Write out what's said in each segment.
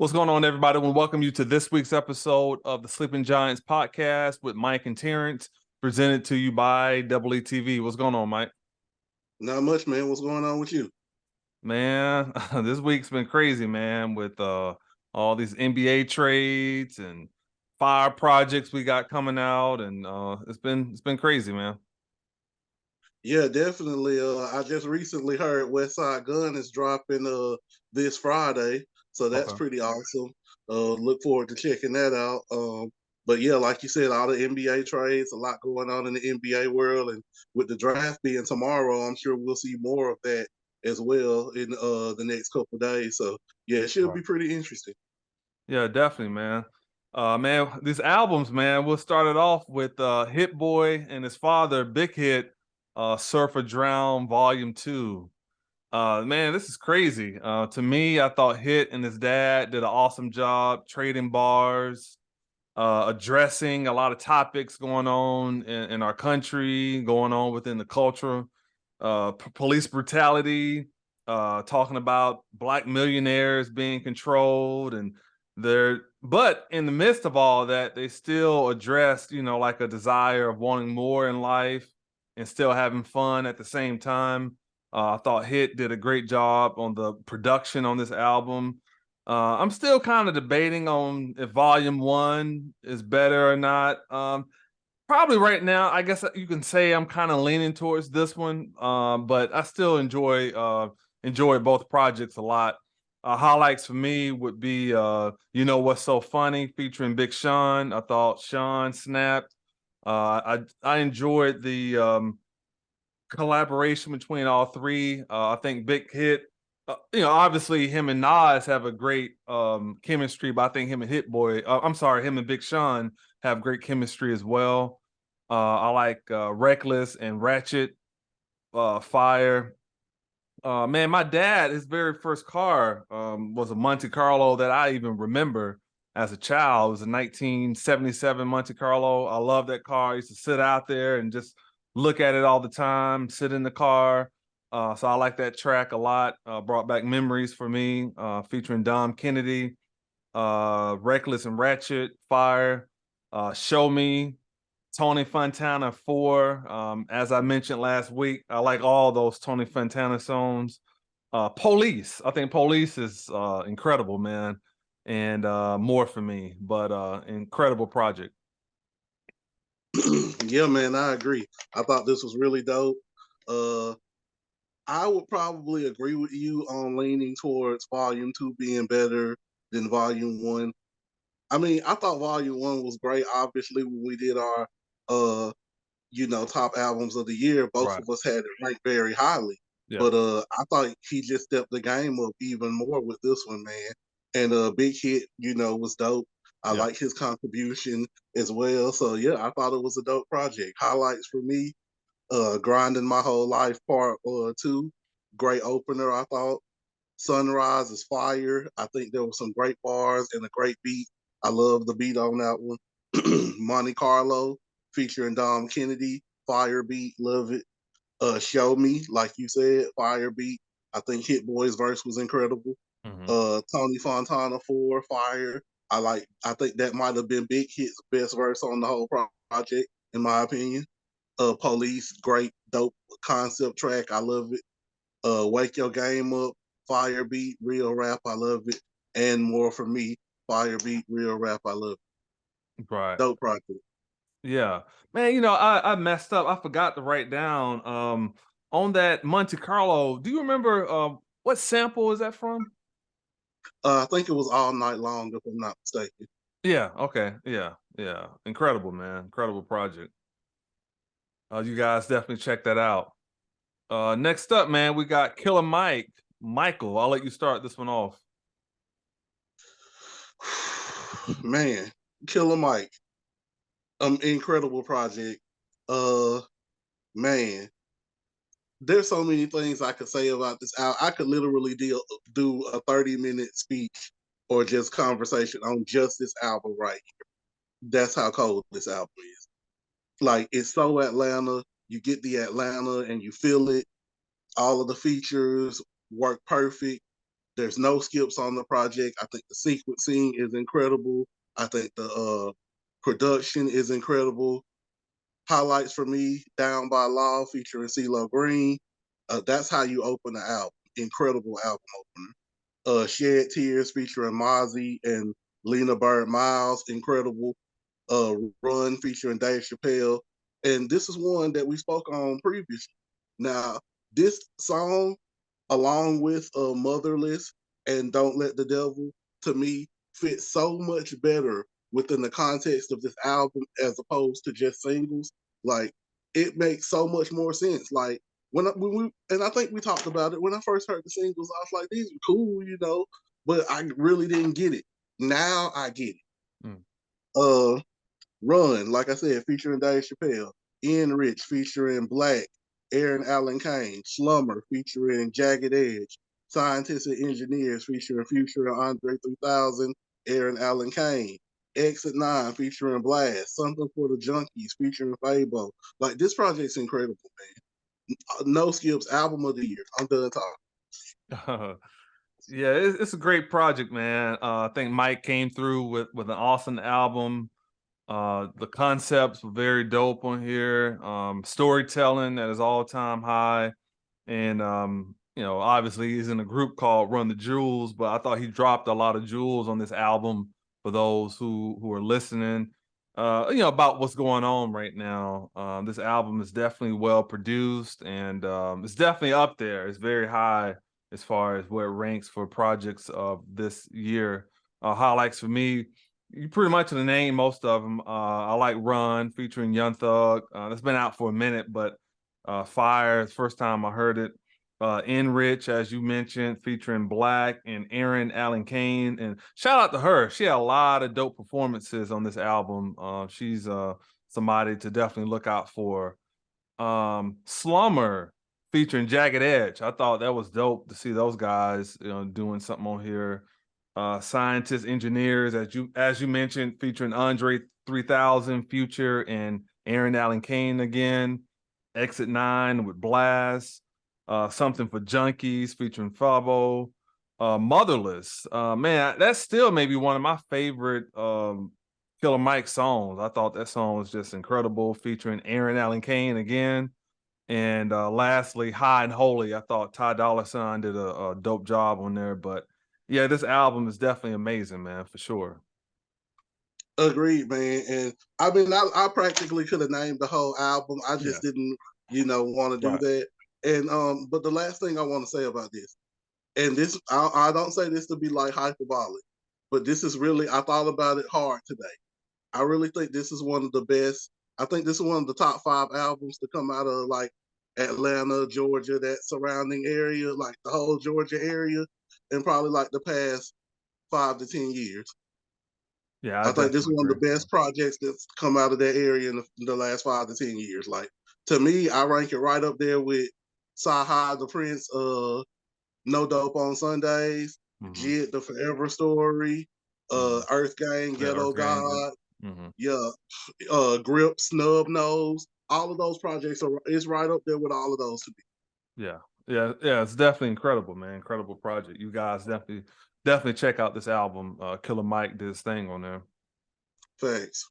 What's going on, everybody? We welcome you to this week's episode of the Sleeping Giants podcast with Mike and Terrance, presented to you by EE What's going on, Mike? Not much, man. What's going on with you? Man, this week's been crazy, man, with all these NBA trades and fire projects we got coming out, and it's been crazy, man. Yeah, definitely. I just recently heard West Side Gun is dropping this Friday, so that's Okay. pretty awesome. Look forward to checking that out. But yeah, like you said, all the NBA trades, a lot going on in the NBA world, and with the draft being tomorrow, I'm sure we'll see more of that as well in the next couple of days. So yeah, it should Right. be pretty interesting. Yeah, definitely, man. Man, these albums, man, we'll start it off with HitBoy and his father, Big Hit, Surf or Drown Volume 2. Man, this is crazy. To me, I thought Hit and his dad did an awesome job trading bars, addressing a lot of topics going on in our country, going on within the culture, police brutality, talking about black millionaires being controlled and but in the midst of all that, they still addressed, like a desire of wanting more in life and still having fun at the same time. I thought Hit did a great job on the production on this album. I'm still kind of debating on if Volume 1 is better or not. Probably right now, I guess you can say I'm kind of leaning towards this one, but I still enjoy both projects a lot. Highlights for me would be You Know What's So Funny featuring Big Sean. I thought Sean snapped. I enjoyed the collaboration between all three. I think Big Hit, obviously him and Nas have a great chemistry, but I think him and him and Big Sean have great chemistry as well. I like Reckless and Ratchet, Fire. Man, my dad, his very first car was a Monte Carlo that I even remember as a child. It was a 1977 Monte Carlo. I love that car. I used to sit out there and just look at it all the time, sit in the car. So I like that track a lot. Brought back memories for me, featuring Dom Kennedy, Reckless and Ratchet, Fire, Show Me, Tony Fontana 4. As I mentioned last week, I like all those Tony Fontana songs. Police. I think Police is incredible, man. And more for me, but incredible project. Yeah, man, I agree. I thought this was really dope. Uh, I would probably agree with you on leaning towards Volume 2 being better than Volume 1. I mean, I thought Volume 1 was great. Obviously, when we did our, uh, top albums of the year, both Right. of us had it ranked very highly. Yeah. But I thought he just stepped the game up even more with this one, man. And Big Hit, was dope. I Yeah. like his contribution as well. So yeah, I thought it was a dope project. Highlights for me, Grinding My Whole Life Part 2. Great opener, I thought. Sunrise is fire. I think there were some great bars and a great beat. I love the beat on that one. Monte Carlo featuring Dom Kennedy, fire beat, love it. Show Me, like you said, fire beat. I think Hit Boy's verse was incredible. Mm-hmm. Tony Fontana 4, fire. I think that might have been Big Hit's best verse on the whole project, in my opinion. Police, great, dope concept track. I love it. Wake Your Game Up, fire beat, real rap. I love it. And More for Me, fire beat, real rap. I love it. Right. Dope project. Yeah. Man, I messed up. I forgot to write down on that Monte Carlo. Do you remember what sample is that from? I think it was All Night Long, if I'm not mistaken. Yeah, okay. Yeah, yeah. Incredible, man. Incredible project. You guys definitely check that out. Next up, man, we got Killer Mike. Michael, I'll let you start this one off. Man, Killer Mike, incredible project. Uh, man, there's so many things I could say about this album. I could literally do a 30-minute speech or just conversation on just this album right here. That's how cold this album is. Like, it's so Atlanta. You get the Atlanta and you feel it. All of the features work perfect. There's no skips on the project. I think the sequencing is incredible. I think the production is incredible. Highlights for me, Down by Law featuring CeeLo Green. That's how you open the album. Incredible album opener. Shed Tears featuring Mozzie and Lena Bird Miles. Incredible. Run featuring Dave Chappelle. And this is one that we spoke on previously. Now, this song, along with Motherless and Don't Let the Devil, to me, fits so much better within the context of this album as opposed to just singles. Like, it makes so much more sense. Like, when we, and I think we talked about it, when I first heard the singles, I was like, these are cool, you know, but I really didn't get it. Now I get it. Mm. Run, like I said, featuring Dave Chappelle. Ian Rich featuring Black. Aaron Allen Kane. Slummer featuring Jagged Edge. Scientists and Engineers featuring Future and Andre 3000. Aaron Allen Kane. Exit 9 featuring Blast. Something for the Junkies featuring Fabo. Like, this project's incredible, man. No skips, album of the year. I'm done talking. Yeah, it's a great project, man. I think Mike came through with an awesome album. The concepts were very dope on here. Storytelling at his all-time high. And you know, obviously he's in a group called Run the Jewels, but I thought he dropped a lot of jewels on this album for those who are listening. You know, about what's going on right now. This album is definitely well produced, and it's definitely up there. It's very high as far as where it ranks for projects of this year. Highlights for me, you pretty much name most of them. I like Run featuring Young Thug. That's been out for a minute, but Fire, first time I heard it. Enrich, as you mentioned, featuring Black and Aaron Allen Kane. And shout out to her. She had a lot of dope performances on this album. She's somebody to definitely look out for. Slummer featuring Jagged Edge. I thought that was dope to see those guys, you know, doing something on here. Scientists, Engineers, as you mentioned, featuring Andre 3000, Future, and Aaron Allen Kane again. Exit 9 with Blast. Something for Junkies featuring Fabo. Motherless. Man, that's still maybe one of my favorite Killer Mike songs. I thought that song was just incredible, featuring Aaron Allen Kane again. And lastly, High and Holy. I thought Ty Dolla $ign did a dope job on there. But yeah, this album is definitely amazing, man, for sure. Agreed, man. And I mean, I practically could have named the whole album. I just didn't, you know, want to do that. And but the last thing I want to say about this, and this, I don't say this to be like hyperbolic, but this is really, I thought about it hard today. I really think this is one of the best. I think this is one of the top 5 albums to come out of like Atlanta, Georgia, that surrounding area, like the whole Georgia area, and probably like the past 5 to 10 years. Yeah, I think this is definitely one of agree. the best projects that's come out of that area in the last 5 to 10 years. Like, to me, I rank it right up there with Saha the Prince, No Dope on Sundays, Jid the Forever Story, Earth Gang, Yeah, Ghetto Earth Gang. God, yeah, Grip, Snub Nose. All of those projects it's right up there with all of those to me. Yeah, it's definitely incredible, man. Incredible project. You guys definitely check out this album. Killer Mike did his thing on there. Thanks.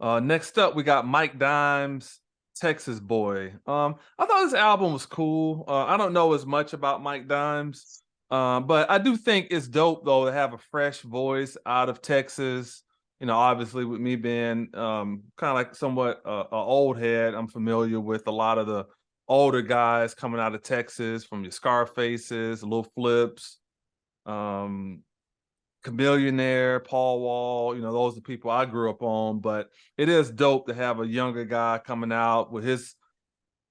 Next up, we got Mike Dimes, Texas Boy. I thought this album was cool. I don't know as much about Mike Dimes, but I do think it's dope though to have a fresh voice out of Texas. You know, obviously with me being kind of like somewhat a old head, I'm familiar with a lot of the older guys coming out of Texas, from your Scarfaces, Lil Flips, um, Chameleonaire, Paul Wall, you know, those are the people I grew up on. But it is dope to have a younger guy coming out with his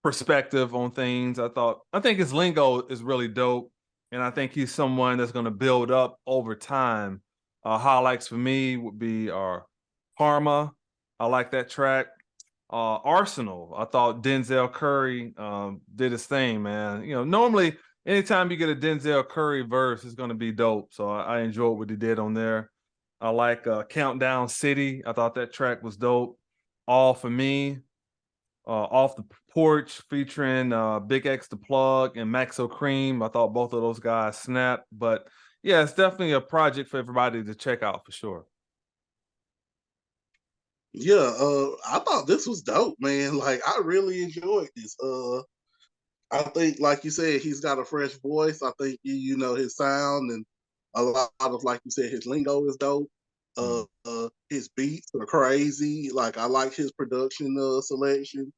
perspective on things. I think his lingo is really dope. And I think he's someone that's going to build up over time. Highlights for me would be Karma. I like that track. Arsenal. I thought Denzel Curry did his thing, man. You know, normally anytime you get a Denzel Curry verse, it's going to be dope. So I enjoyed what he did on there. I like Countdown City. I thought that track was dope. All for Me. Off the Porch featuring Big X the Plug and Maxo Cream. I thought both of those guys snapped, but yeah, it's definitely a project for everybody to check out for sure. Yeah, I thought this was dope, man. Like I really enjoyed this. I think, like you said, he's got a fresh voice. I think you know his sound and a lot of, like you said, his lingo is dope. His beats are crazy. Like I like his production selection.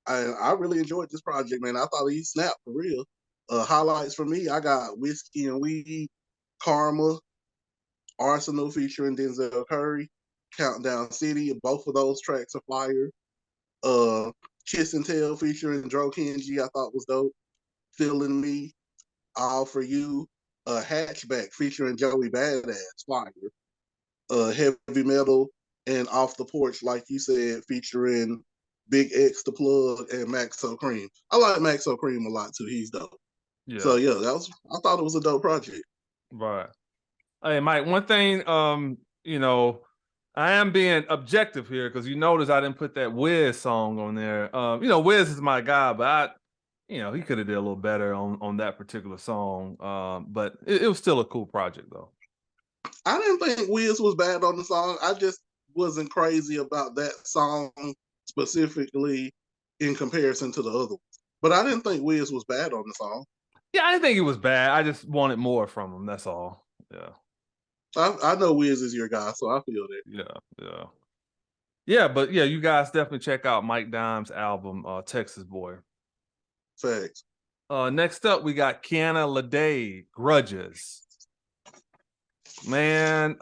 I really enjoyed this project, man. I thought he snapped for real. Highlights for me, I got Whiskey and Weed, Karma, Arsenal featuring Denzel Curry, Countdown City. Both of those tracks are fire. Kiss and Tell featuring Dro Kenji, I thought was dope. Feeling Me, All For You. Hatchback featuring Joey Badazz, fire. Heavy Metal and Off the Porch, like you said, featuring Big X the Plug and Maxo Cream. I like Maxo Cream a lot too. He's dope. Yeah. So yeah, I thought it was a dope project. Right. Hey, Mike, one thing, you know, I am being objective here because you notice I didn't put that Wiz song on there. You know, Wiz is my guy, but you know, he could have did a little better on that particular song. But it was still a cool project though. I didn't think Wiz was bad on the song. I just wasn't crazy about that song specifically in comparison to the other ones. But I didn't think Wiz was bad on the song. Yeah, I didn't think it was bad. I just wanted more from him. That's all. Yeah. I know Wiz is your guy, so I feel that. Yeah. Yeah, but yeah, you guys definitely check out Mike Dime's album, Texas Boy. Facts. Next up, we got Kiana Ledé-Grudges. Man,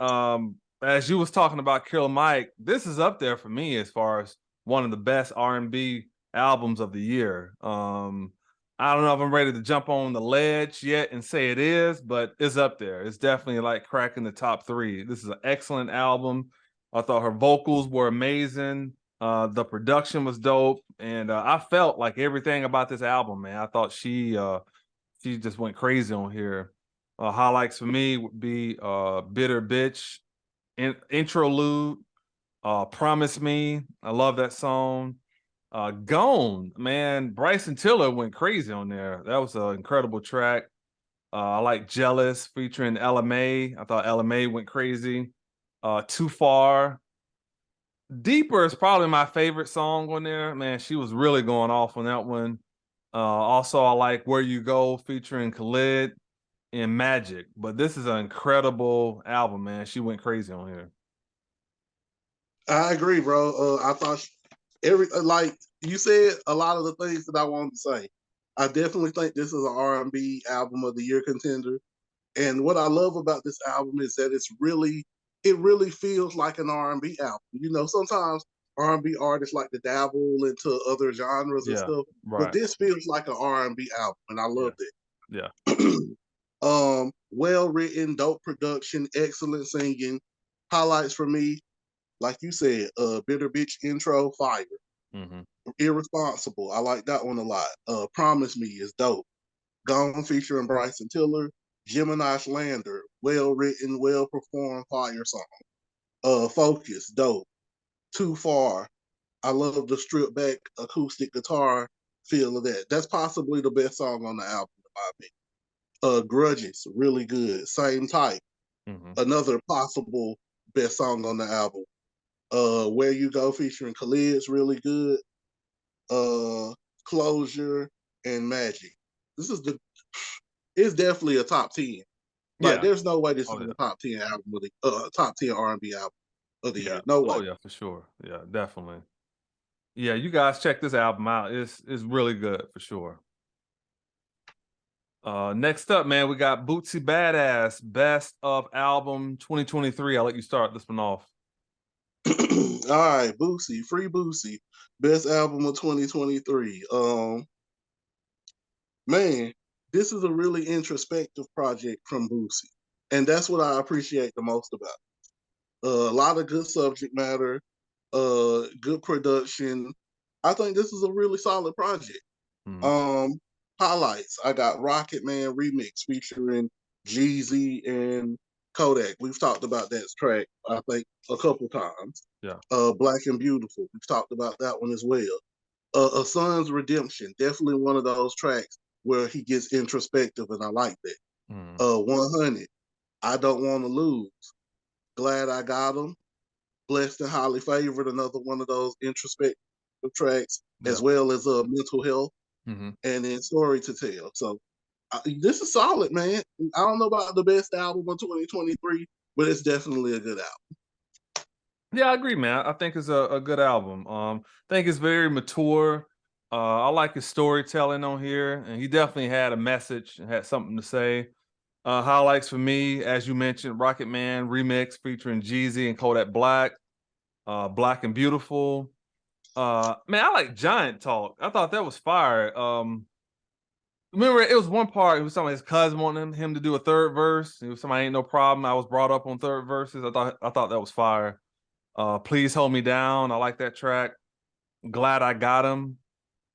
as you was talking about Killer Mike, this is up there for me as far as one of the best R&B albums of the year. I don't know if I'm ready to jump on the ledge yet and say it is, but it's up there. It's definitely like cracking the top 3. This is an excellent album. I thought her vocals were amazing. The production was dope, and I felt like everything about this album, man. I thought she just went crazy on here. Highlights for me would be Bitter Bitch, Interlude, Promise Me. I love that song. Gone, man. Bryson Tiller went crazy on there. That was an incredible track. I like Jealous featuring LMA. I thought LMA went crazy. Too Far. Deeper is probably my favorite song on there. Man, she was really going off on that one. Also, I like Where You Go featuring Khalid and Magic. But this is an incredible album, man. She went crazy on here. I agree, bro. I thought like you said a lot of the things that I wanted to say. I definitely think this is an R&B album of the year contender. And what I love about this album is that it really feels like an R&B album. You know, sometimes R&B artists like to dabble into other genres and stuff, but right. this feels like an R&B album, and I love it. Yeah. Well written, dope production, excellent singing. Highlights for me, like you said, Bitter Bitch intro, fire. Irresponsible, I like that one a lot. Promise Me is dope. Gone featuring Bryson Tiller. Gemini Lander, well written, well performed, fire song. Focus, dope. Too Far, I love the stripped back acoustic guitar feel of that. That's possibly the best song on the album, in my opinion. Grudges, really good. Same Type, another possible best song on the album. Where You Go featuring Khalid is really good. Closure and Magic. It's definitely a top 10. Like, there's no way this is a top 10 album of the top 10 R&B album of the year. No way. Oh yeah, for sure. Yeah, definitely. Yeah, you guys check this album out. It's really good for sure. Next up, man, we got Boosie Badazz, Best of Album 2023. I'll let you start this one off. All right, Boosie, Free Boosie, Best Album of 2023. Man, this is a really introspective project from Boosie, and that's what I appreciate the most about it. A lot of good subject matter, good production. I think this is a really solid project. Highlights, I got Rocket Man remix featuring Jeezy and Kodak. We've talked about that track, I think, a couple times. Yeah. Black and Beautiful, we've talked about that one as well. A Son's Redemption, definitely one of those tracks where he gets introspective, and I like that. 100, I Don't Want to Lose, Glad I Got Him, Blessed and Highly Favored, another one of those introspective tracks, as well as Mental Health, and then Story to Tell. So this is solid, man. I don't know about the best album of 2023, but it's definitely a good album. Yeah, I agree, man. I think it's a good album. I think it's very mature. I like his storytelling on here, and he definitely had a message and had something to say. Highlights for me, as you mentioned, Rocket Man remix featuring Jeezy and Kodak Black, Black and Beautiful. Man, I like Giant Talk. I thought that was fire. Remember, it was one part. It was somebody his cousin wanting him to do a third verse. It was somebody ain't no problem. I was brought up on third verses. I thought that was fire. Please Hold Me Down. I like that track. Glad I Got Him.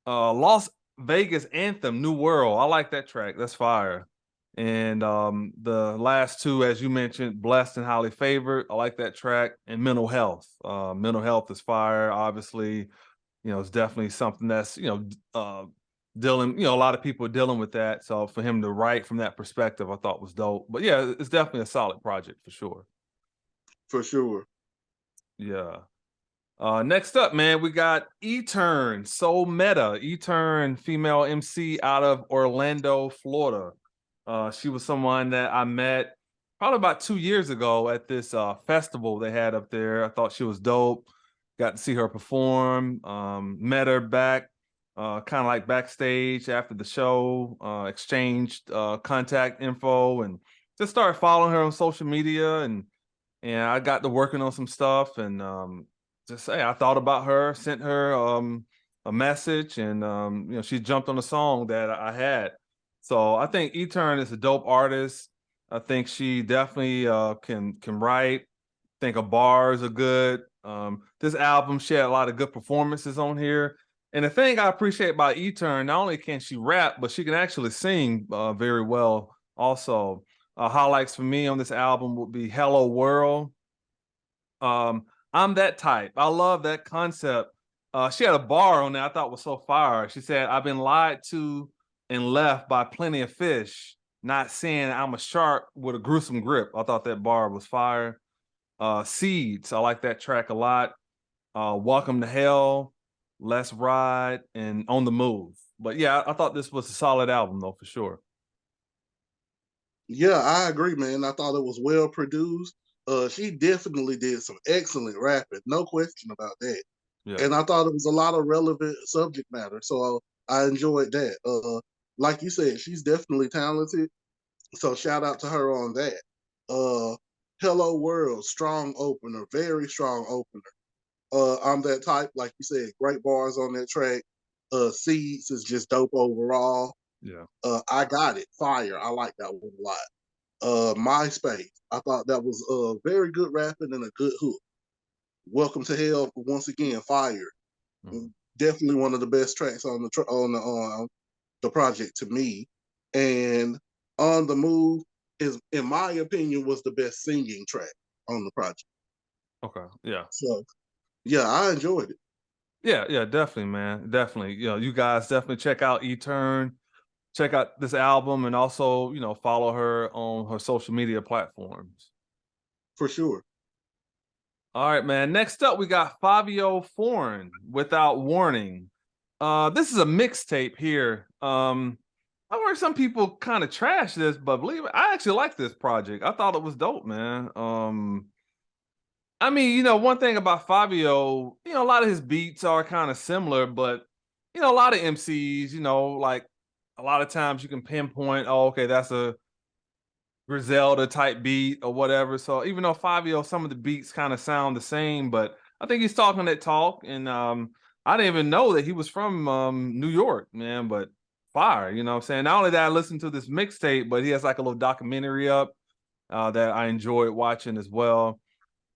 Las Vegas Anthem, New World. I like that track. That's fire. And the last two, as you mentioned, Blessed and Highly Favored. I like that track. And Mental Health. Mental Health is fire. Obviously, it's definitely something that's, dealing, a lot of people are dealing with that. So for him to write from that perspective, I thought was dope. But yeah, it's definitely a solid project for sure. For sure. Yeah. Next up, man, we got E-Turn, So Meta. E-Turn, female MC out of Orlando, Florida. She was someone that I met probably about 2 years ago at this festival they had up there. I thought she was dope. Got to see her perform. Met her back, kind of like backstage after the show. Exchanged contact info and just started following her on social media. And I got to working on some stuff and just say I thought about her, sent her a message, and she jumped on a song that I had. So I think E-Turn is a dope artist. I think she definitely can write. I think her bars are good. This album, she had a lot of good performances on here. And the thing I appreciate about E-Turn, not only can she rap, but she can actually sing very well also. Highlights for me on this album would be Hello World. I'm that type. I love that concept. She had a bar on there I thought was so fire. She said, I've been lied to and left by plenty of fish, not saying I'm a shark with a gruesome grip. I thought that bar was fire. Seeds, I like that track a lot. Welcome to Hell, Let's Ride, and On the Move. But yeah, I thought this was a solid album though, for sure. Yeah, I agree, man. I thought it was well produced. She definitely did some excellent rapping, no question about that. Yeah. And I thought it was a lot of relevant subject matter, so I enjoyed that. Like you said, she's definitely talented, so shout out to her on that. Hello World, strong opener, very strong opener. I'm that type, like you said, great bars on that track. Seeds is just dope overall. Yeah. I Got It, fire. I like that one a lot. MySpace, I thought that was very good rapping and a good hook. Welcome to Hell, once again, fire. Definitely one of the best tracks on the project to me. And On the Move is, in my opinion, was the best singing track on the project. Okay. Yeah. So yeah, I enjoyed it. Yeah, definitely, man. Definitely. You guys definitely check out E-Turn. Check out this album and also, follow her on her social media platforms. For sure. All right, man. Next up, we got FivioForeign, Without Warning. This is a mixtape here. I heard some people kind of trash this, but believe it, I actually like this project. I thought it was dope, man. I mean, one thing about Fivio, a lot of his beats are kind of similar, but a lot of MCs, like a lot of times you can pinpoint, oh, okay, that's a Griselda type beat or whatever. So even though Fivio, some of the beats kind of sound the same, but I think he's talking that talk. And I didn't even know that he was from New York, man, but fire, you know what I'm saying? Not only that I listened to this mixtape, but he has like a little documentary up that I enjoyed watching as well.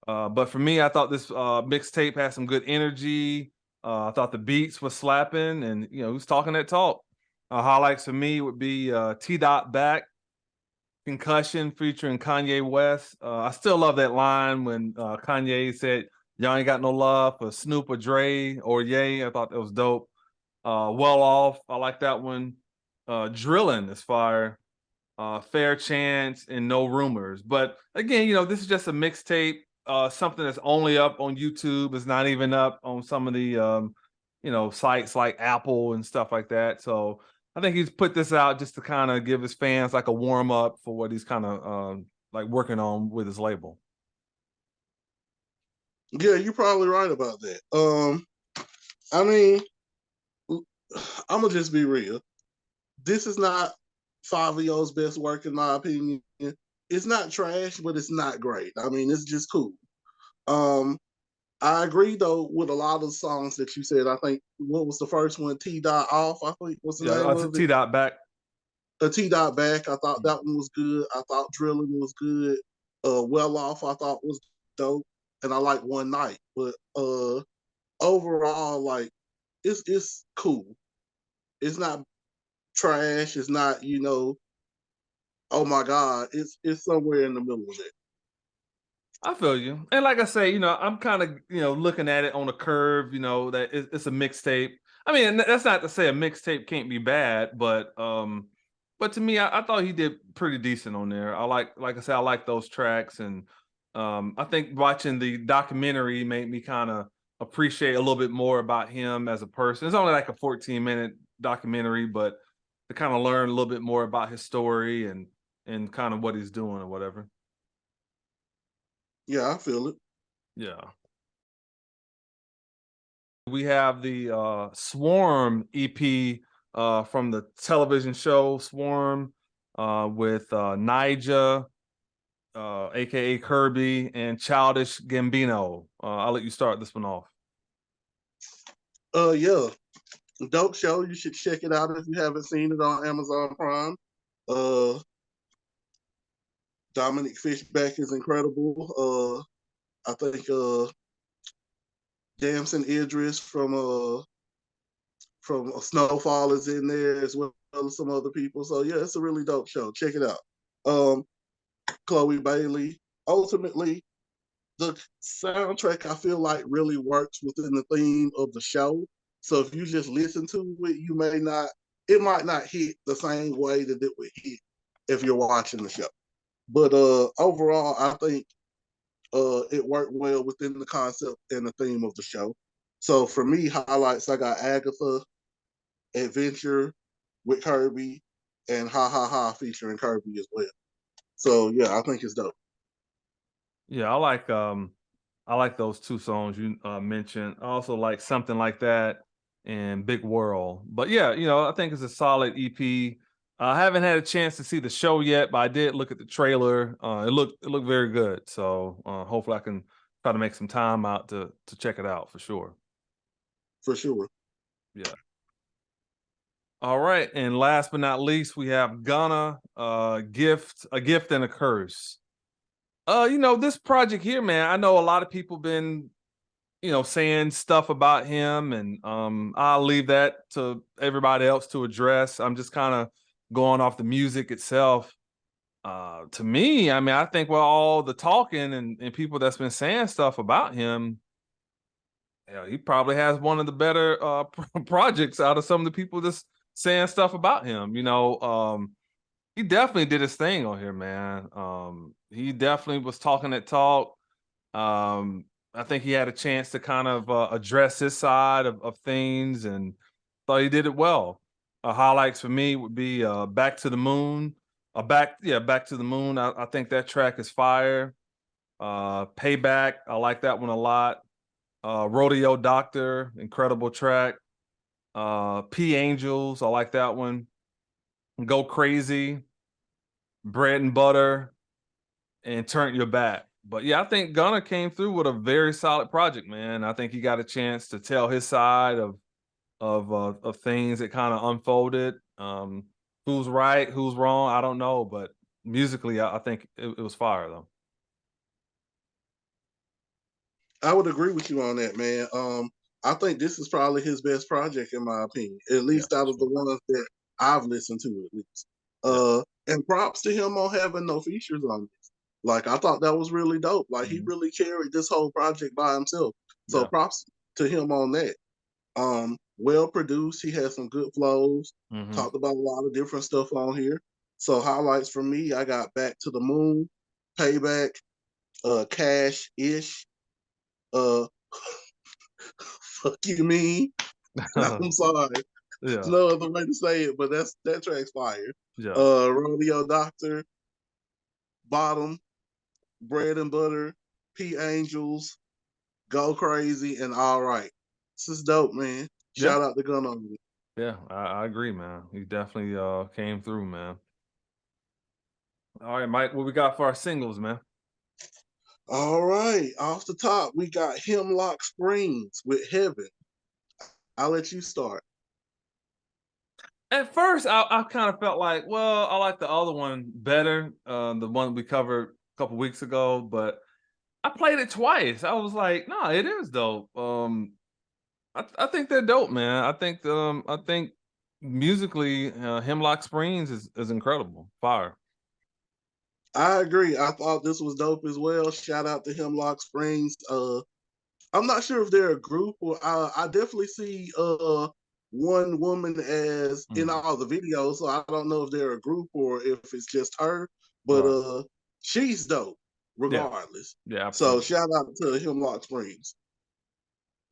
But for me, I thought this mixtape had some good energy. I thought the beats were slapping and, he was talking that talk. Highlights for me would be T. Dot Back, Concussion featuring Kanye West. I still love that line when Kanye said, y'all ain't got no love for Snoop or Dre or Ye. I thought that was dope. Well Off, I like that one. Drillin' is fire. Fair Chance and No Rumors. But again, this is just a mixtape, something that's only up on YouTube. It's not even up on some of the sites like Apple and stuff like that. So I think he's put this out just to kind of give his fans like a warm up for what he's kind of like working on with his label. Yeah, you're probably right about that. I mean, I'm gonna just be real. This is not Fivio's best work, in my opinion. It's not trash, but it's not great. I mean, it's just cool. I agree though with a lot of the songs that you said. I think what was the first one? T Dot Off, I think was the Yeah, name it's a of it. T Dot back. A T Dot Back, I thought that one was good. I thought Drilling was good. Well Off, I thought was dope, and I like One Night. But overall, like it's cool. It's not trash. It's not oh my god. It's somewhere in the middle of it. I feel you. And like I say, I'm kind of, looking at it on a curve, that it's a mixtape. I mean, that's not to say a mixtape can't be bad, but to me, I thought he did pretty decent on there. Like I said, I like those tracks, and I think watching the documentary made me kind of appreciate a little bit more about him as a person. It's only like a 14-minute documentary, but to kind of learn a little bit more about his story and kind of what he's doing or whatever. Yeah, I feel it. Yeah. We have the Swarm EP from the television show Swarm with Nija, aka Kirby, and Childish Gambino. I'll let you start this one off. Yeah. Dope show. You should check it out if you haven't seen it on Amazon Prime. Dominic Fishback is incredible. I think Damson Idris from Snowfall is in there as well as some other people. So yeah, it's a really dope show. Check it out. Chloe Bailey. Ultimately, the soundtrack I feel like really works within the theme of the show. So if you just listen to it, it might not hit the same way that it would hit if you're watching the show. But overall, I think it worked well within the concept and the theme of the show. So for me, highlights, I got Agatha, Adventure with Kirby, and Ha Ha Ha featuring Kirby as well. So yeah, I think it's dope. Yeah, I like those two songs you mentioned. I also like Something Like That and Big World. But yeah, I think it's a solid EP. I haven't had a chance to see the show yet, but I did look at the trailer. It looked very good. So hopefully I can try to make some time out to check it out for sure. For sure. Yeah. All right, and last but not least, we have Gunna, a gift and a curse. This project here, man, I know a lot of people been, saying stuff about him, and I'll leave that to everybody else to address. I'm just kind of going off the music itself. To me, I mean, I think with all the talking and people that's been saying stuff about him, he probably has one of the better projects out of some of the people that's saying stuff about him. He definitely did his thing on here, man. He definitely was talking that talk. I think he had a chance to kind of address his side of things, and thought he did it well. Highlights for me would be Back to the Moon. Back to the Moon. I think that track is fire. Payback, I like that one a lot. Rodeo Doctor, incredible track. P Angels, I like that one. Go Crazy, Bread and Butter, and Turn Your Back. But yeah, I think Gunna came through with a very solid project, man. I think he got a chance to tell his side of things that kind of unfolded. Who's right, who's wrong, I don't know, but musically, I think it was fire though. I would agree with you on that, man. I think this is probably his best project in my opinion, at Yeah, least out of the sure. ones that I've listened to at least. Yeah. And props to him on having no features on this. Like I thought that was really dope. Like he Mhm. really carried this whole project by himself. So Yeah. props to him on that. Well produced. He had some good flows. Mm-hmm. Talked about a lot of different stuff on here. So highlights for me, I got Back to the Moon, Payback, Cash Ish, uh Fuck You Mean. I'm sorry. There's Yeah. no other way to say it, but that track's fire. Yeah. Rodeo Doctor, Bottom, Bread and Butter, P Angels, Go Crazy, and All Right. This is dope, man. Yeah. Shout out to Gun on it. Yeah. I agree, man. He definitely came through, man. All right, Mike, what we got for our singles, man? All right, off the top, we got Hemlock Springs with Heaven. I'll let you start. At first, I kind of felt like, well, I like the other one better, the one we covered a couple weeks ago, but I played it twice. I was like, no, it is dope. I think they're dope, man. I think musically, Hemlock Springs is incredible. Fire. I agree. I thought this was dope as well. Shout out to Hemlock Springs. I'm not sure if they're a group or I definitely see one woman as in Mm, all the videos, so I don't know if they're a group or if it's just her, but right. she's dope Yeah. regardless. Yeah, So absolutely. shout out to Hemlock Springs.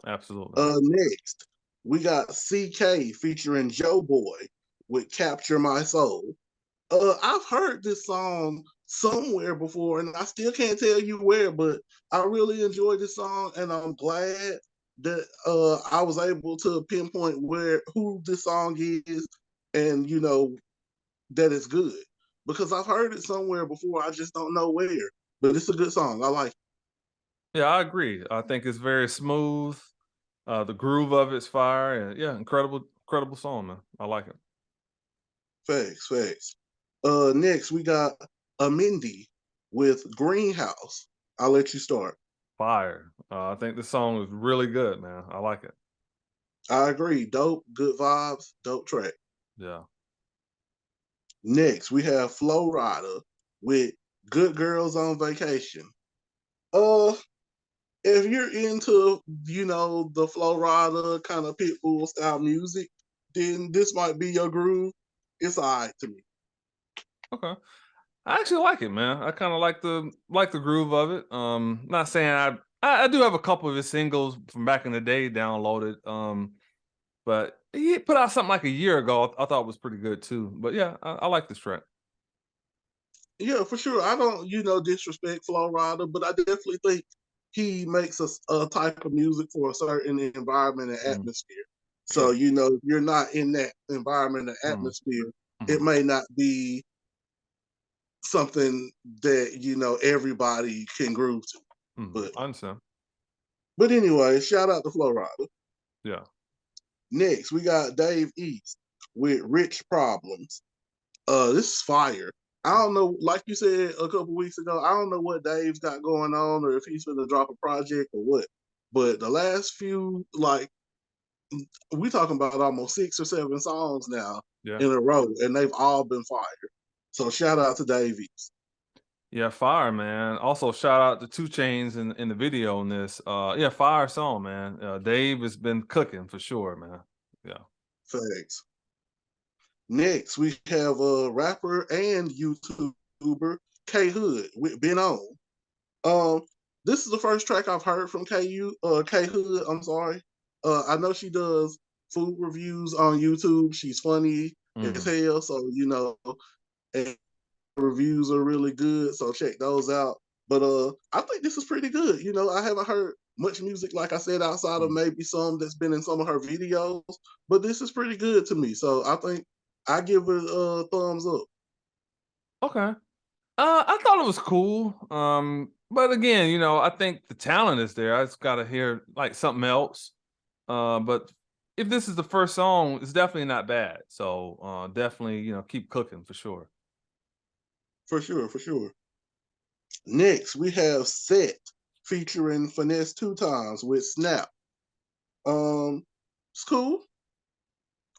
Absolutely. Next, we got CKay featuring Joeboy with Capture My Soul. I've heard this song somewhere before, and I still can't tell you where, but I really enjoyed this song, and I'm glad that I was able to pinpoint who this song is, and that it's good because I've heard it somewhere before. I just don't know where, but it's a good song. I like it. Yeah, I agree. I think it's very smooth. The groove of it's fire, and yeah, incredible song, man. I like it. Facts, facts. Next we got Amindi with Greenhouse. I'll let you start. Fire. I think this song is really good, man. I like it. I agree. Dope, good vibes, dope track. Yeah. Next, we have Flow Rider with Good Girls on Vacation. Uh, if you're into, the Flow Rider kind of Pitbull style music, then this might be your groove. It's all right to me. Okay. I actually like it, man. I kind of like the groove of it. Not saying I do have a couple of his singles from back in the day downloaded. But he put out something like a year ago. I thought was pretty good too. But yeah, I like this track. Yeah, for sure. I don't, disrespect Flow Rider, but I definitely think he makes a type of music for a certain environment and Mm, atmosphere. So, true. if you're not in that environment and Mm, atmosphere, it mhm, may not be something that everybody can groove to. But I understand. anyway, shout out to Flow Rider. Yeah. Next, we got Dave East with Rich Problems. This is fire. I don't know, like you said a couple weeks ago, I don't know what Dave's got going on or if he's gonna drop a project or what. But the last few, like we talking about almost 6 or 7 songs now Yeah. in a row, and they've all been fire. So shout out to Dave East. Yeah, fire, man. Also, shout out to Two Chains in the video on this. Yeah, fire song, man. Dave has been cooking for sure, man. Yeah. Thanks. Next, we have a rapper and YouTuber K Hood with Been On. Um, this is the first track I've heard from K Hood. I'm sorry. I know she does food reviews on YouTube. She's funny as Mm. hell, so and reviews are really good. So check those out. But I think this is pretty good. I haven't heard much music, like I said, outside of Mm. maybe some that's been in some of her videos. But this is pretty good to me. So I think I give it a thumbs up. Okay. I thought it was cool. But again, I think the talent is there. I just gotta hear like something else. But if this is the first song, it's definitely not bad. So definitely, keep cooking for sure. For sure, for sure. Next, we have Sett featuring Finesse Two Times with Snap. It's cool.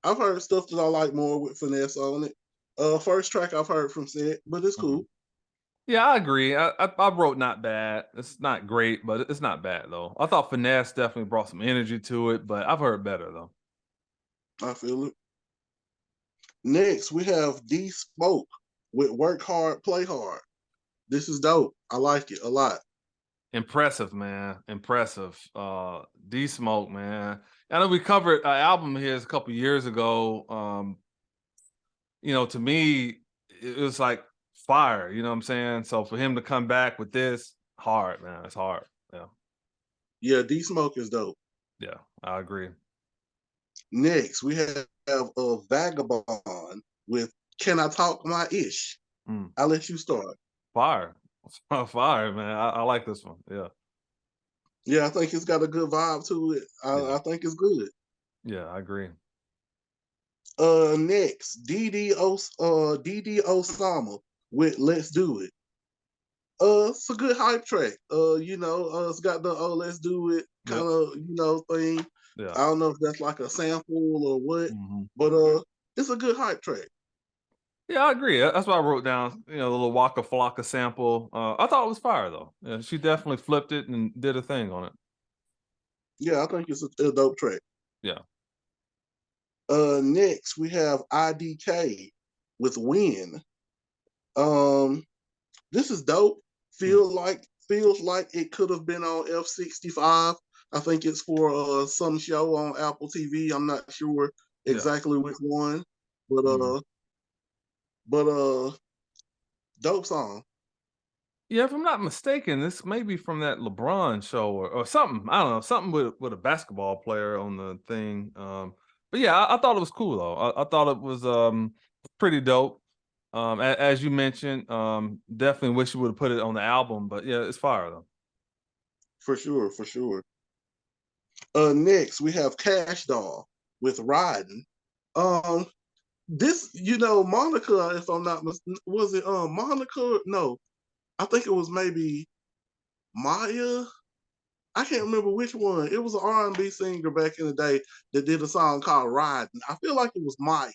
I've heard stuff that I like more with Finesse on it. First track I've heard from Sett, but it's Mhm. cool. Yeah, I agree. I wrote not bad. It's not great, but it's not bad though. I thought Finesse definitely brought some energy to it, but I've heard better though. I feel it. Next, we have D Smoke with Work Hard, Play Hard. This is dope. I like it a lot. Impressive, man. Impressive. D Smoke, man. I know we covered an album here a couple years ago. To me, it was like fire. You know what I'm saying? So for him to come back with this, hard, man. It's hard. Yeah. Yeah, D Smoke is dope. Yeah, I agree. Next, we have a Vagabon with Can I Talk My Ish? Mm. I'll let you start. Fire. Fire, man. I like this one. Yeah. Yeah, I think it's got a good vibe to it. Yeah. I think it's good. Yeah, I agree. Next, DD Osama with Let's Do It. It's a good hype track. It's got the Let's Do It kind Yep. of, thing. Yeah. I don't know if that's like a sample or what, Hmm. but it's a good hype track. Yeah, I agree. That's what I wrote down. The little Waka Flocka sample. I thought it was fire though. Yeah, she definitely flipped it and did a thing on it. Yeah, I think it's a dope track. Yeah. Next we have IDK with Win. Um, this is dope. Mm. Feels like it could have been on F65. I think it's for some show on Apple TV. I'm not sure Yeah. exactly which one, but Mhm. dope song. Yeah, if I'm not mistaken, this may be from that LeBron show or something. I don't know, something with a basketball player on the thing. But yeah, I thought it was cool though. I thought it was pretty dope. As you mentioned, definitely wish you would have put it on the album, but yeah, it's fire though. For sure, for sure. Next we have Cash Doll with Ridin. Um, this, Monica, if I'm not was it Monica? No, I think it was maybe Maya. I can't remember which one. It was an R&B singer back in the day that did a song called Riding. I feel like it was Maya.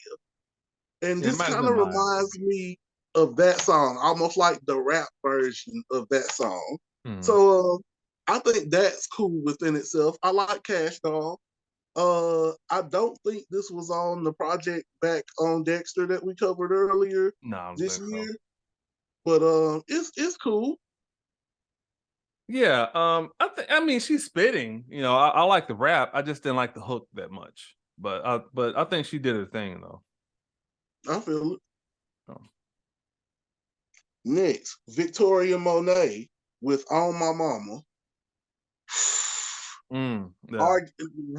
And Yeah, it this might have kind been of mine. reminds me of that song, almost like the rap version of that song. Mhm. So I think that's cool within itself. I like Cash Doll. I don't think this was on the project back on Dexter that we covered earlier No, I don't this think so. year, but it's cool. Yeah, I mean she's spitting. I like the rap. I just didn't like the hook that much. But I think she did her thing though. I feel it. Um, Next, Victoria Monet with On My Mama. yeah,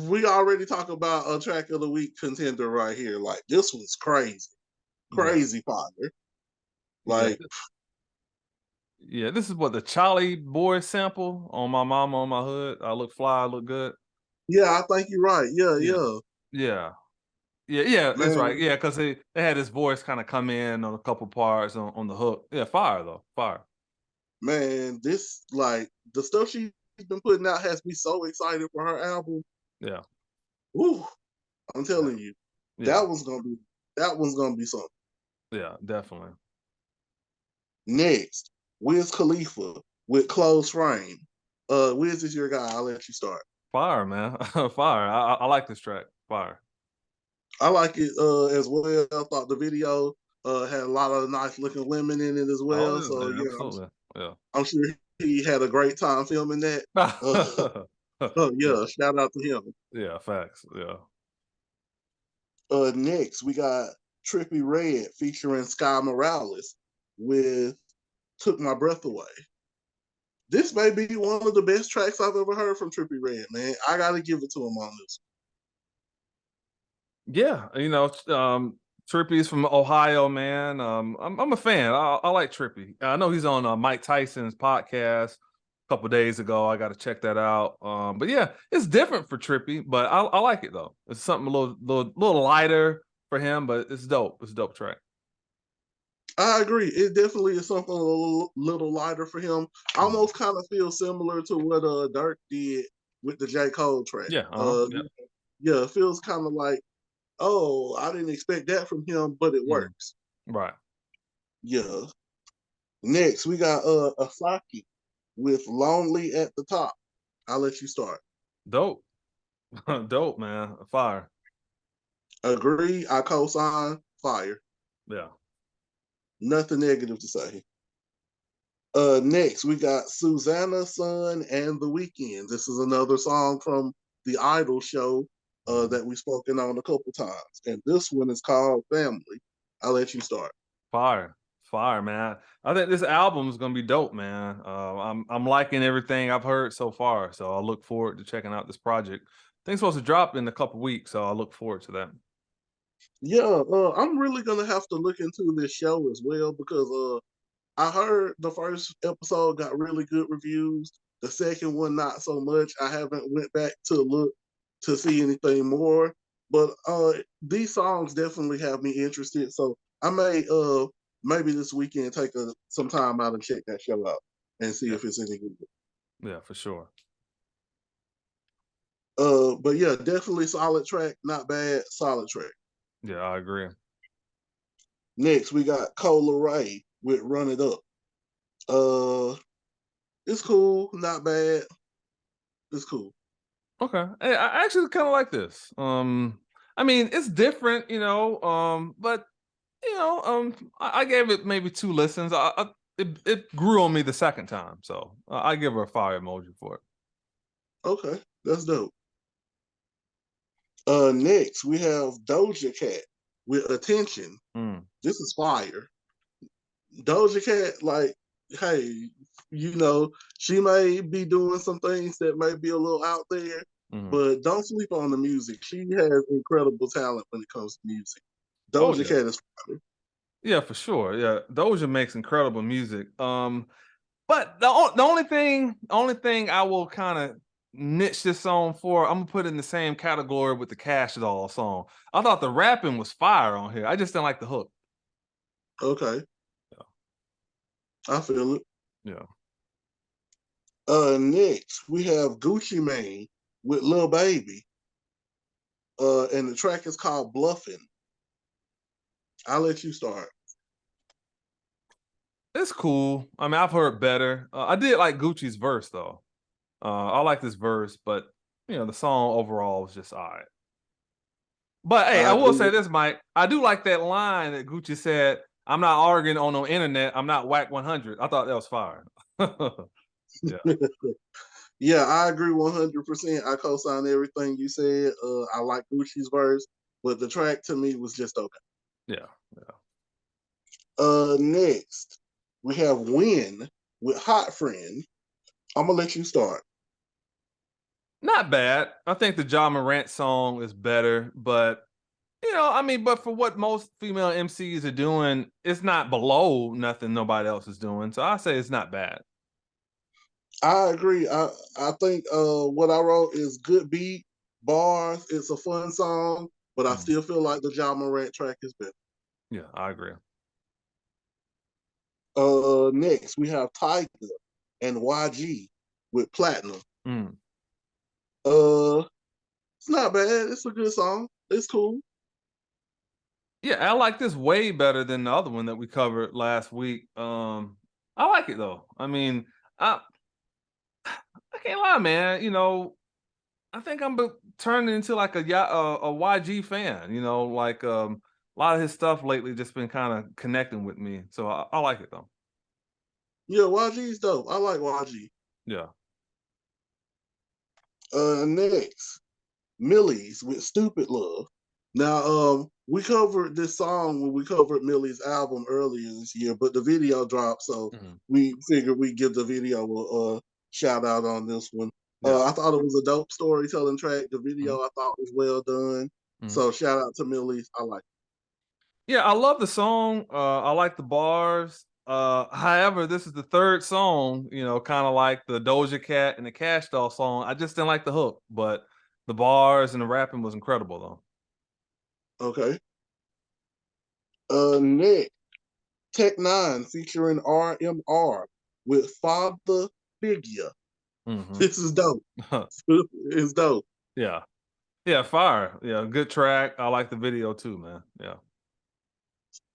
We already talk about a track of the week contender right here. Like this was crazy, yeah, crazy fire. yeah, Like yeah. This is what the Charlie Boy sample on my mama on my hood. I look fly, I look good. yeah, I think you're right. Yeah, Yeah, yeah, yeah, yeah. That's right. man, Yeah, because they had his voice kind of come in on a couple parts on the hook. Yeah, fire though, fire. man. This like the stuff she's been putting out has me so excited for her album. Yeah, Woo, I'm yeah, telling you, yeah, that one's gonna be something. yeah. Definitely Next, Wiz Khalifa with Close Frame. Wiz is your guy. I'll let you start. fire, man. Fire. I like this track. Fire. I like it as well. I thought the video had a lot of nice looking women in it as Oh well. yeah, So yeah, yeah, absolutely. Yeah. I'm sure he had a great time filming that. Uh, Yeah, yeah, shout out to him. yeah, facts. Yeah. Next we got Trippy Red featuring Sky Morales with "Took My Breath Away." This may be one of the best tracks I've ever heard from Trippy Red, man. I gotta give it to him on this. Yeah, Trippy's from Ohio, man. I'm a fan. I like Trippy. I know he's on Mike Tyson's podcast a couple days ago. I got to check that out. But yeah, it's different for Trippy, but I like it though. It's something a little lighter for him, but it's dope. It's a dope track. I agree. It definitely is something a little lighter for him. Mhm. Almost kind of feels similar to what Dirk did with the J. Cole track. Yeah. Yeah. Yeah, it feels kind of like, oh, I didn't expect that from him, but it Mhm. works. Right. Yeah. Next, we got Asaki with Lonely at the Top. I'll let you start. Dope. Dope, man. Fire. Agree, I co-sign, fire. Yeah. Nothing negative to say. Next, we got Susanna, Son, and the Weekends. This is another song from the Idol show that we've spoken on a couple times. And this one is called Family. I'll let you start. Fire. Fire, man. I think this album is gonna be dope, man. I'm liking everything I've heard so far. So I look forward to checking out this project. I think it's supposed to drop in a couple weeks, so I look forward to that. Yeah, I'm really gonna have to look into this show as well because I heard the first episode got really good reviews. The second one, not so much. I haven't went back to look to see anything more, but these songs definitely have me interested. So I may maybe this weekend take some time out and check that show out and see Yeah. if it's any good. Yeah, for sure. But yeah, definitely solid track, not bad, solid track. Yeah, I agree. Next, we got Cola Ray with Run It Up. It's cool, not bad. It's cool. Okay. Hey, I actually kind of like this. I mean, it's different, but I gave it maybe 2 listens. It grew on me the second time, so I give her a fire emoji for it. Okay, that's dope. Next we have Doja Cat with Attention. Mm. This is fire. Doja Cat, like, hey, she may be doing some things that may be a little out there, Mm. but don't sleep on the music. She has incredible talent when it comes to music. Oh Doja yeah, Cat is fire. yeah, for sure. Yeah, Doja makes incredible music. But the only thing I will kind of niche this song for, I'm gonna put it in the same category with the Kash Doll song. I thought the rapping was fire on here. I just didn't like the hook. Okay, I feel it. Yeah. Next we have Gucci Mane with Lil Baby. And the track is called Bluffing. I'll let you start. It's cool. I mean, I've heard better. I did like Gucci's verse though. I like this verse, but the song overall was just all right. But hey, I I will agree say with this, Mike. I do like that line that Gucci said, "I'm not arguing on no internet. I'm not whack 100." I thought that was fire. Yeah, Yeah, I agree 100%. I co-sign everything you said. I like Gucci's verse, but the track to me was just okay. yeah, Next we have Win with Hot Friend. I'm gonna let you start. not bad. I think the Ja Morant song is better, but I mean, but for what most female MCs are doing, it's not below nothing nobody else is doing. So I say it's not bad. I agree. I think what I wrote is good beat, bars. It's a fun song, but I Mm. still feel like the Ja Morant track is better. Yeah, I agree. Next we have Tiger and YG with Platinum. Mm. Uh, it's not bad. It's a good song. It's cool. Yeah, I like this way better than the other one that we covered last week. I like it though. I mean, I I can't lie, man. I think I'm turning into like a YG fan. Like a lot of his stuff lately just been kind of connecting with me. So I like it though. Yeah, YG's dope. I like YG. Yeah. Next, Millie's with Stupid Love. Now, we covered this song when we covered Millie's album earlier this year, but the video dropped, so Mhm. we figured we'd give the video a shout out on this one. Yeah. I thought it was a dope storytelling track. The video Mhm. I thought was well done. Mhm. So shout out to Millie's. I like Yeah, I love the song. I like the bars. However, this is the third song, kind of like the Doja Cat and the Cash Doll song. I just didn't like the hook, but the bars and the rapping was incredible though. it. Okay. Next, Tech Nine featuring RMR with Father Figure. Hmm. This is dope. It's dope. Yeah. Yeah, fire. Yeah, good track. I like the video too, man. Yeah.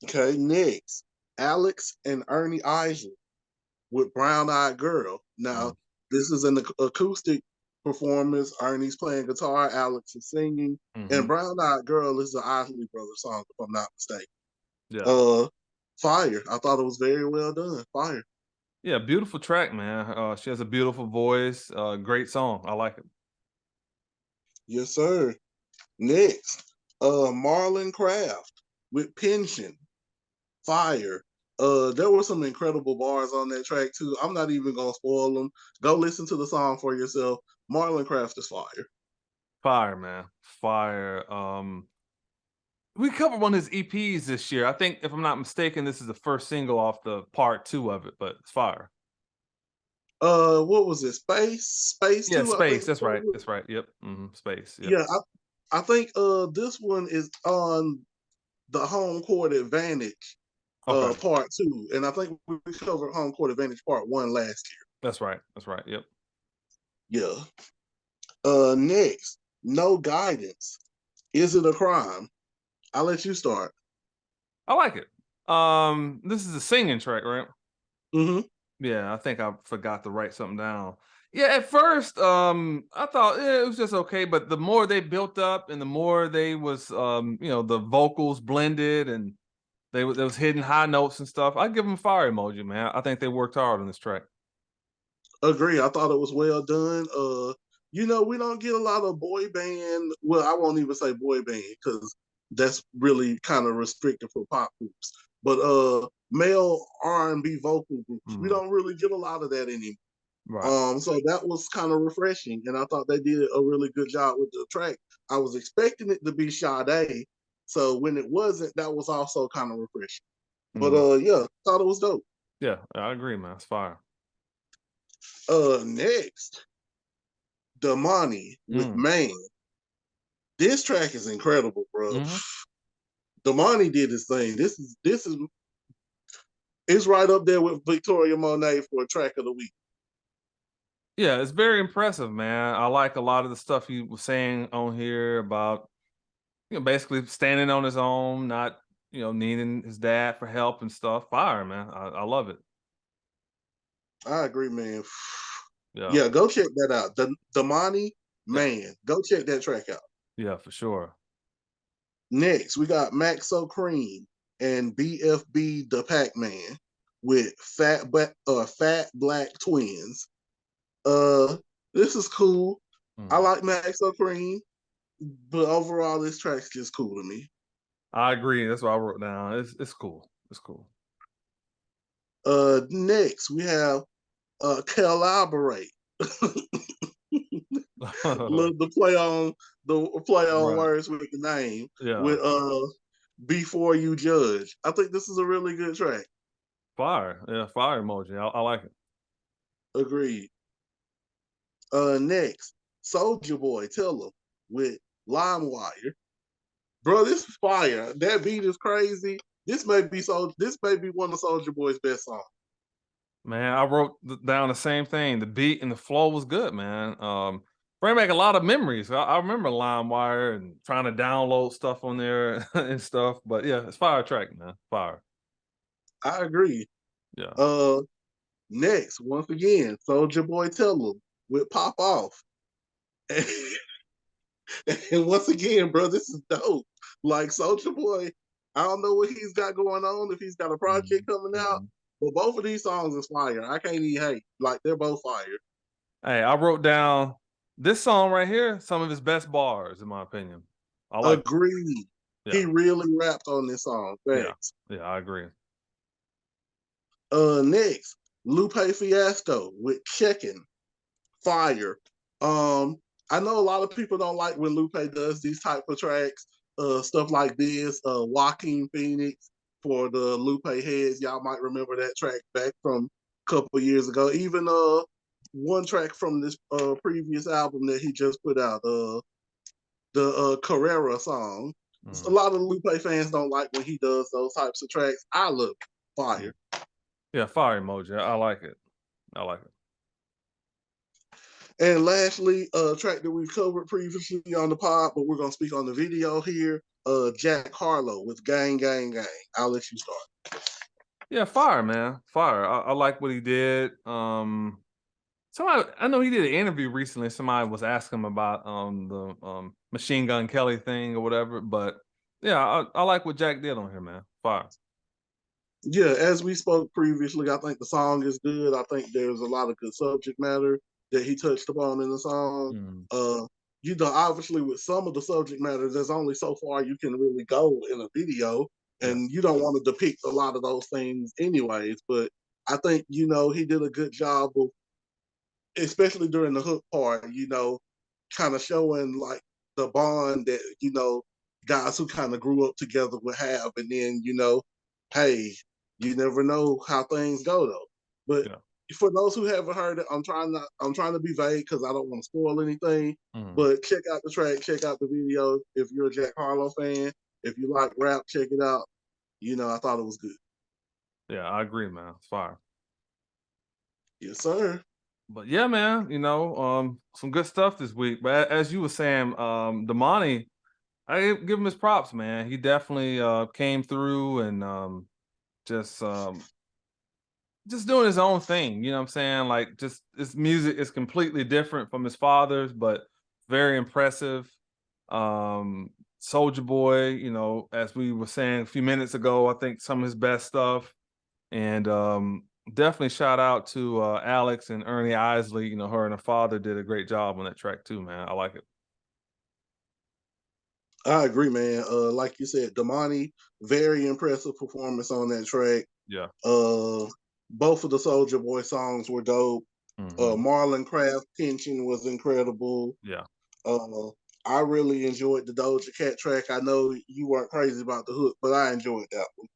Okay, next. Alex and Ernie Isley with Brown Eyed Girl. Now, this is an acoustic performance. Ernie's playing guitar, Alex is singing, and Brown Eyed Girl is the Isley Brothers song, if I'm not mistaken. Yeah. Fire. I thought it was very well done. Fire. Yeah, beautiful track, man. She has a beautiful voice. Great song. I like it. Yes, sir. Next, Marlon Craft with Pension. Fire. There were some incredible bars on that track too. I'm not even gonna spoil them. Go listen to the song for yourself. Marlon Craft is fire. Fire, man. Fire. We covered one of his EPs this year. I think, if I'm not mistaken, this is the first single off the part 2 of it, but it's fire. What was it? Space Yeah, 2, I think. Space. That's right. That's right. Yep. Space. Yep. Yeah, I think this one is on the Home Court Advantage Okay. part 2. And I think we covered Home Court Advantage part 1 last year. That's right. That's right. Yep. Yeah. Next, No Guidance. Is it a crime? I'll let you start. I like it. This is a singing track, right? Yeah, I think I forgot to write something down. Yeah, at first, I thought it was just okay, but the more they built up and the more they was, the vocals blended and there was hidden high notes and stuff. I give them a fire emoji, man. I think they worked hard on this track. Agree. I thought it was well done. We don't get a lot of boy band. Well, I won't even say boy band because that's really kind of restricted for pop groups. But male R&B vocal groups, we don't really get a lot of that anymore. Right. So that was kind of refreshing, and I thought they did a really good job with the track. I was expecting it to be Sade, so when it wasn't, that was also kind of refreshing. But yeah, thought it was dope. Yeah, I agree, man. It's fire. Next, Damani with Man. This track is incredible, bro. Damani did his thing. This is it's right up there with Victoria Monet for a track of the week. Yeah, it's very impressive, man. I like a lot of the stuff he was saying on here about, basically standing on his own, not, needing his dad for help and stuff. Fire, man. I love it. I agree, man. Yeah. Go check that out. Damani, Man. Go check that track out. Yeah, for sure. Next, we got Maxo Cream and BFB the Pac-Man with Fat Black Twins. This is cool. I like Maxo Cream, but overall, this track's just cool to me. I agree. That's what I wrote down. It's cool. It's cool. Next, we have Collaborate. the play on Right. words with the name. Yeah. With Before You Judge. I think this is a really good track. Fire. Yeah, fire emoji. I like it. Agreed. Next, Soulja Boy, Tell 'Em with LimeWire. Bro, this is fire. That beat is crazy. This may be one of Soulja Boy's best songs. Man, I wrote down the same thing. The beat and the flow was good, man. Bring back a lot of memories. I remember LimeWire and trying to download stuff on there and stuff. But yeah, it's fire track, man. Fire. I agree. Yeah. Next, once again, Soulja Boy, Tell 'Em with Pop Off. And once again, bro, this is dope. Like Soulja Boy, I don't know what he's got going on, if he's got a project coming out, but both of these songs is fire. I can't even hate. Like, they're both fire. Hey, I wrote down this song right here, some of his best bars, in my opinion. I like Agreed. Yeah. He really rapped on this song. Thanks. Yeah, I agree. Next, LupeFiasco with Checkin'. Fire. I know a lot of people don't like when Lupe does these type of tracks, stuff like this. Joaquin Phoenix for the Lupe heads. Y'all might remember that track back from a couple years ago. Even one track from this previous album that he just put out, the Carrera song. A lot of Lupe fans don't like when he does those types of tracks. I love it. Fire. Yeah, fire emoji. I like it. I like it. And lastly, a track that we've covered previously on the pod, but we're going to speak on the video here, Jack Harlow with Gang, Gang, Gang. I'll let you start. Yeah, fire, man. Fire. I like what he did. Somebody, I know he did an interview recently. Somebody was asking him about the Machine Gun Kelly thing or whatever. But yeah, I like what Jack did on here, man. Fire. Yeah, as we spoke previously, I think the song is good. I think there's a lot of good subject matter that he touched upon in the song. Mm, Uh, obviously with some of the subject matter, there's only so far you can really go in a video, yeah. and you don't want to depict a lot of those things anyways. But I think, he did a good job of, especially during the hook part, kind of showing like the bond that, guys who kind of grew up together would have. And then, hey, you never know how things go though. But Yeah. for those who haven't heard it, I'm trying to be vague because I don't want to spoil anything. Mm, But check out the track, check out the video. If you're a Jack Harlow fan, if you like rap, check it out. I thought it was good. yeah, I agree, man. It's fire. Yes, sir. But yeah, man, some good stuff this week. But as you were saying, Damani, I give him his props, man. He definitely came through and just just doing his own thing. You know what I'm saying? Like, just his music is completely different from his father's, but very impressive. Soldier Boy, as we were saying a few minutes ago, I think some of his best stuff. And definitely shout out to Alex and Ernie Isley. Her and her father did a great job on that track too, man. I like it. I agree, man. Like you said, Damani, very impressive performance on that track. Yeah. Uh, both of the Soldier Boy songs were dope. Hmm. Marlon Craft Tension was incredible. Yeah. Uh, I really enjoyed the Doja Cat track. I know you weren't crazy about the hook, but I enjoyed that one.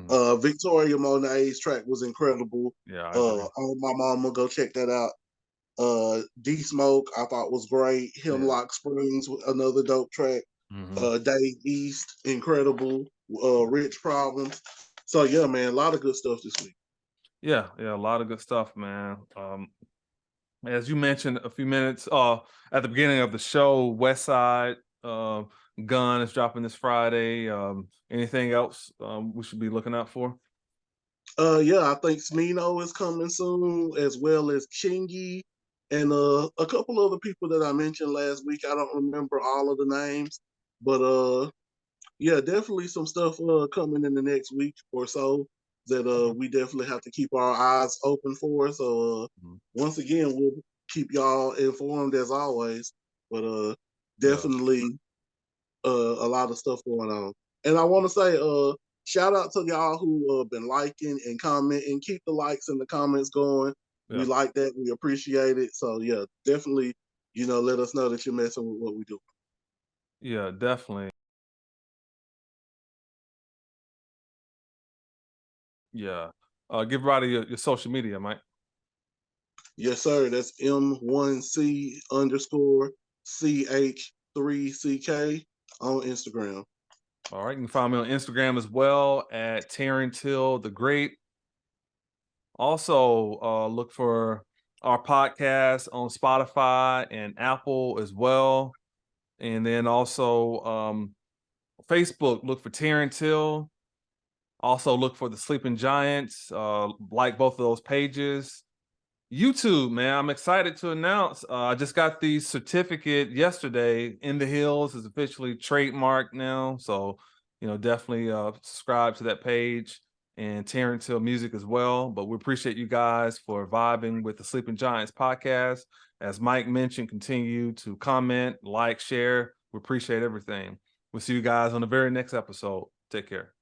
Hmm. Victoria Monet's track was incredible. Yeah, I agree. On my mama, go check that out. D Smoke, I thought was great. Yeah. Hemlock Springs, another dope track. Hmm. Dave East, incredible. Rich Problems. So yeah, man, a lot of good stuff this week. Yeah, yeah, a lot of good stuff, man. As you mentioned a few minutes at the beginning of the show, West Side Gun is dropping this Friday. Anything else we should be looking out for? Yeah, I think Smino is coming soon, as well as Chingy and a couple other people that I mentioned last week. I don't remember all of the names, but yeah, definitely some stuff coming in the next week or so that Okay. we definitely have to keep our eyes open for. So Mhm. once again, we'll keep y'all informed as always. But Yeah, definitely a lot of stuff going on. And I want to say, shout out to y'all who been liking and commenting. Keep the likes and the comments going. We yeah, like that. We appreciate it. So yeah, definitely, let us know that you're messing with what we do. yeah, definitely. Yeah. Give everybody your social media, Mike. Yes, sir. That's M1C underscore CH3CK on Instagram. All right. You can find me on Instagram as well at Terrance the Great. Also, look for our podcast on Spotify and Apple as well. And then also Facebook, look for Terrance Hill. Also look for the Sleeping Giants. Like both of those pages. YouTube, man, I'm excited to announce. I just got the certificate yesterday. In the Hills is officially trademarked now. So, definitely subscribe to that page and Terrance Hill Music as well. But we appreciate you guys for vibing with the Sleeping Giants podcast. As Mike mentioned, continue to comment, like, share. We appreciate everything. We'll see you guys on the very next episode. Take care.